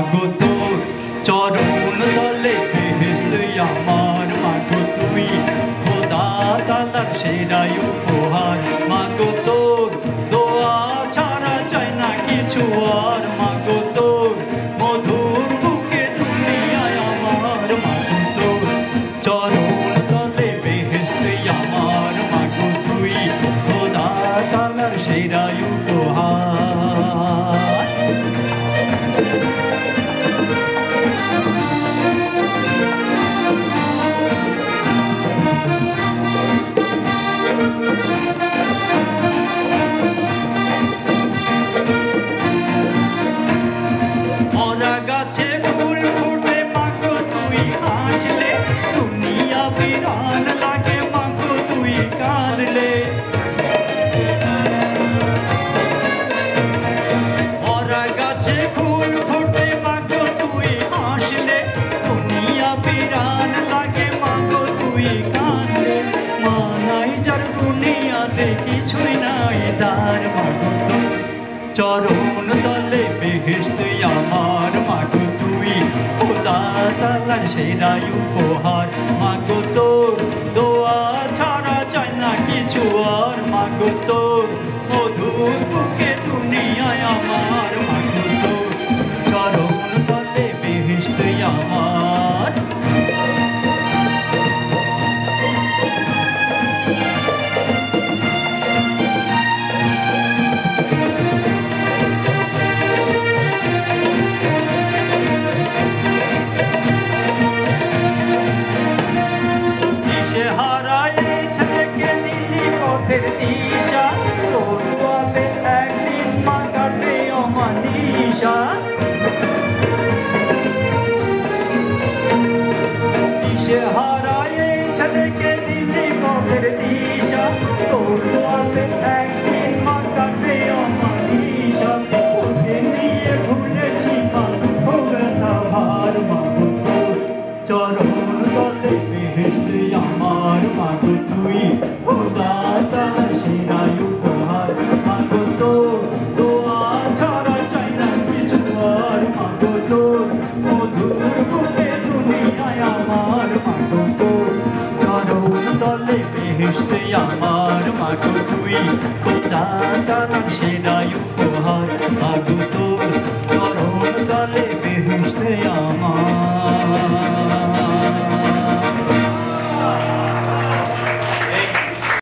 মাগো তোর চরণ তলে বেহেশত আমার মাগো তুই খোদা তাআলার সেরা উপহার মাগো তোর দোয়া ছাড়া চাই না কিছু আর মাগো তোর মধুর বুকে দুনিয়ায় আমার মাগো তোর চরণ তলে বেহেশত আমার মাগো তুই খোদা তাআলার সেরা উপহার গাছে ফুল ফুটে মাগো তুই হাসলে দুনিয়া বিরান লাগে মাগো তুই কাঁদলে ওরা গাছে ফুল ফুটে মাগো তুই হাসলে দুনিয়া বিরান লাগে মাগো তুই কাঁদলে মানাই যার দুনিয়াতে কিছুই নাই তার মাগো তুই চরণ তলে বেহেশত আমার মাগো তুই খোদা তাআলার সেরা উপহার মাগো তোর দোয়া ছাড়া চাই না কিছু আর মাগো তোর মধুর বুকে দুনিয়ায় আমার মাগো তোর চরণ তলে বেহেশত আমার দিশা তোর দোয়াতে একদিন মা কাটবে অমানিশা দিশে হারায় এই ছেলেকে দিল্লি পথের দিশা তোর দোয়াতে একদিন মা কাটবে অমানিশা ওকে নিয়ে ভুলেছি মা ব্যথা ভার মাগো তোর চরণ তলে বেহেশত আমার মাগো তুই খোদা তাআলার সেরা উপহার মাগো তোর দোয়া ছাড়া চাই না কিছু আর মাগো তোর মধুর বুকে দুনিয়ায় আমার মাগো তোর চরণ তলে বেহেশত আমার মাগো তুই খোদা তাআলার সেরা উপহার মাগো তোর